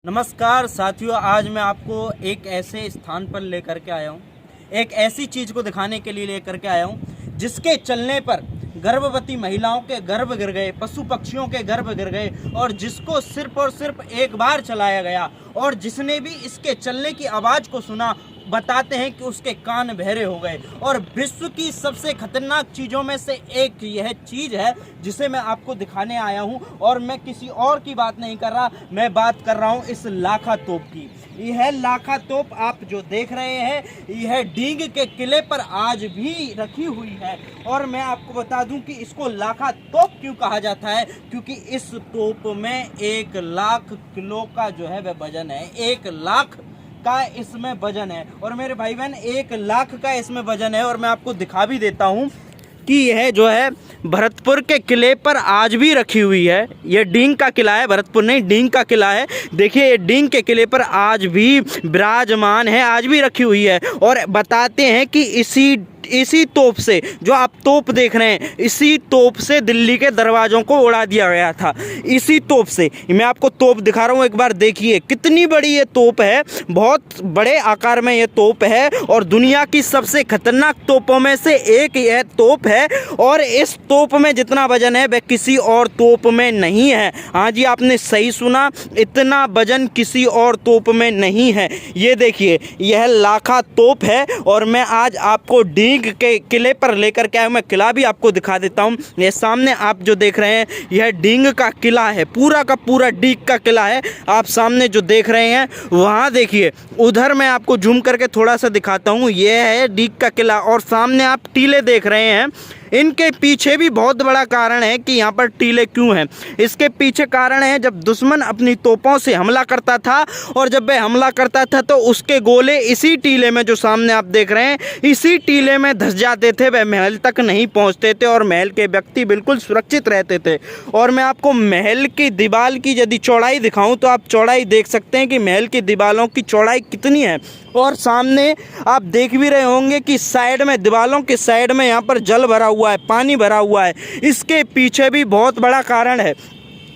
नमस्कार साथियों, आज मैं आपको एक ऐसे स्थान पर लेकर के आया हूँ, एक ऐसी चीज़ को दिखाने के लिए लेकर के आया हूँ जिसके चलने पर गर्भवती महिलाओं के गर्भ गिर गए, पशु पक्षियों के गर्भ गिर गए और जिसको सिर्फ और सिर्फ एक बार चलाया गया और जिसने भी इसके चलने की आवाज़ को सुना बताते हैं कि उसके कान बहरे हो गए। और विश्व की सबसे खतरनाक चीज़ों में से एक यह चीज़ है जिसे मैं आपको दिखाने आया हूं। और मैं किसी और की बात नहीं कर रहा, मैं बात कर रहा हूं इस लाखा तोप की। यह लाखा तोप आप जो देख रहे हैं, यह डींग के किले पर आज भी रखी हुई है। और मैं आपको बता दूं कि इसको लाखा तोप क्यों कहा जाता है, क्योंकि इस तोप में 1 लाख किलो का जो है वह वजन है। 1 लाख का इसमें वजन है और मेरे भाई बहन 1 लाख का इसमें वजन है। और मैं आपको दिखा भी देता हूं कि यह जो है भरतपुर के किले पर आज भी रखी हुई है। यह डींग का किला है, भरतपुर नहीं डींग का किला है। देखिए ये डींग के किले पर आज भी विराजमान है, आज भी रखी हुई है। और बताते हैं कि इसी तोप से, जो आप तोप देख रहे हैं, इसी तोप से दिल्ली के दरवाज़ों को उड़ा दिया गया था। इसी तोप से मैं आपको तोप दिखा रहा हूँ, एक बार देखिए कितनी बड़ी ये तोप है। बहुत बड़े आकार में ये तोप है और दुनिया की सबसे खतरनाक तोपों में से एक यह तोप है। और इस तोप में जितना वजन है वह किसी और तोप में नहीं है। हाँ जी, आपने सही सुना, इतना वजन किसी और तोप में नहीं है। ये देखिए यह लाखा तोप है और मैं आज आपको डींग के किले पर लेकर के आया। मैं किला भी आपको दिखा देता हूँ। ये सामने आप जो देख रहे हैं यह डींग का किला है, पूरा का पूरा डींग का किला है। आप सामने जो देख रहे हैं वहाँ देखिए, उधर मैं आपको जूम करके थोड़ा सा दिखाता हूँ। यह है डींग का किला और सामने आप टीले देख रहे हैं। इनके पीछे भी बहुत बड़ा कारण है कि यहाँ पर टीले क्यों हैं। इसके पीछे कारण है, जब दुश्मन अपनी तोपों से हमला करता था और जब वह हमला करता था तो उसके गोले इसी टीले में, जो सामने आप देख रहे हैं, इसी टीले में धंस जाते थे। वह महल तक नहीं पहुँचते थे और महल के व्यक्ति बिल्कुल सुरक्षित रहते थे। और मैं आपको महल की दीवार की यदि चौड़ाई दिखाऊँ तो आप चौड़ाई देख सकते हैं कि महल की दीवारों की चौड़ाई कितनी है। और सामने आप देख भी रहे होंगे कि साइड में, दीवारों के साइड में यहाँ पर जल भरा हुआ है, पानी भरा हुआ है। इसके पीछे भी बहुत बड़ा कारण है।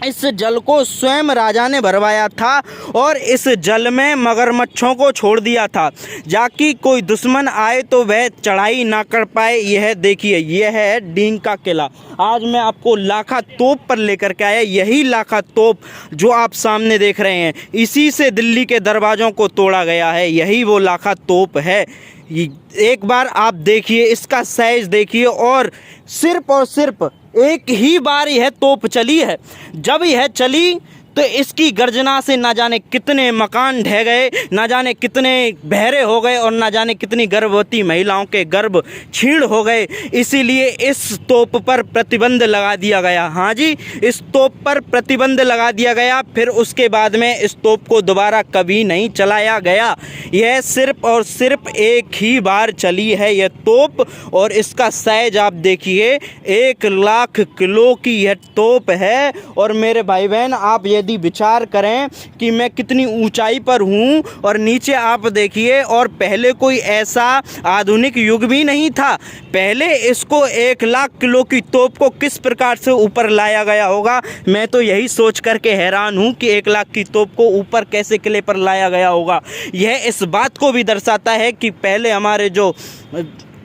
इस जल को स्वयं राजा ने भरवाया था और इस जल में मगरमच्छों को छोड़ दिया था, जाकि कोई दुश्मन आए तो वह चढ़ाई ना कर पाए। यह देखिए, यह है डींग का किला। आज मैं आपको लाखा तोप पर लेकर के आया। यही लाखा तोप जो आप सामने देख रहे हैं, इसी से दिल्ली के दरवाज़ों को तोड़ा गया है। यही वो लाखा तोप है। एक बार आप देखिए, इसका साइज देखिए। और सिर्फ एक ही बार यह तोप चली है। जब यह चली तो इसकी गर्जना से ना जाने कितने मकान ढह गए, ना जाने कितने बहरे हो गए और ना जाने कितनी गर्भवती महिलाओं के गर्भ छीण हो गए। इसीलिए इस तोप पर प्रतिबंध लगा दिया गया। हाँ जी, इस तोप पर प्रतिबंध लगा दिया गया। फिर उसके बाद में इस तोप को दोबारा कभी नहीं चलाया गया। यह सिर्फ और सिर्फ एक ही बार चली है यह तोप। और इसका साइज आप देखिए, 1 लाख किलो की यह तोप है। और मेरे भाई बहन, आप यदि विचार करें कि मैं कितनी ऊंचाई पर हूं और नीचे आप देखिए, और पहले कोई ऐसा आधुनिक युग भी नहीं था। पहले इसको 1 लाख किलो की तोप को किस प्रकार से ऊपर लाया गया होगा, मैं तो यही सोच करके हैरान हूं कि 1 लाख की तोप को ऊपर कैसे किले पर लाया गया होगा। यह इस बात को भी दर्शाता है कि पहले हमारे जो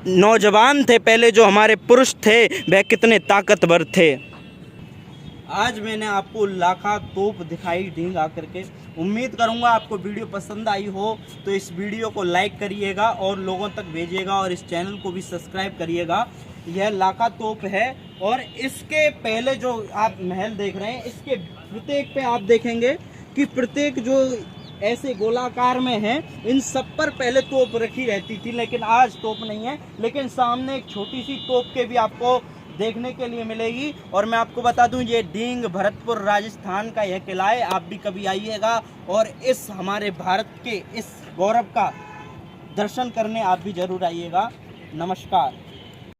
नौजवान थे, पहले जो हमारे पुरुष थे, वह कितने ताकतवर थे। आज मैंने आपको लाखा तोप दिखाई डींग आकर के। उम्मीद करूंगा आपको वीडियो पसंद आई हो, तो इस वीडियो को लाइक करिएगा और लोगों तक भेजिएगा और इस चैनल को भी सब्सक्राइब करिएगा। यह लाखा तोप है। और इसके पहले जो आप महल देख रहे हैं, इसके प्रत्येक पे आप देखेंगे कि प्रत्येक जो ऐसे गोलाकार में है, इन सब पर पहले तोप रखी रहती थी, लेकिन आज तोप नहीं है। लेकिन सामने एक छोटी सी तोप के भी आपको देखने के लिए मिलेगी। और मैं आपको बता दूं, ये डींग भरतपुर राजस्थान का यह किला है। आप भी कभी आइएगा और इस हमारे भारत के इस गौरव का दर्शन करने आप भी जरूर आइएगा। नमस्कार।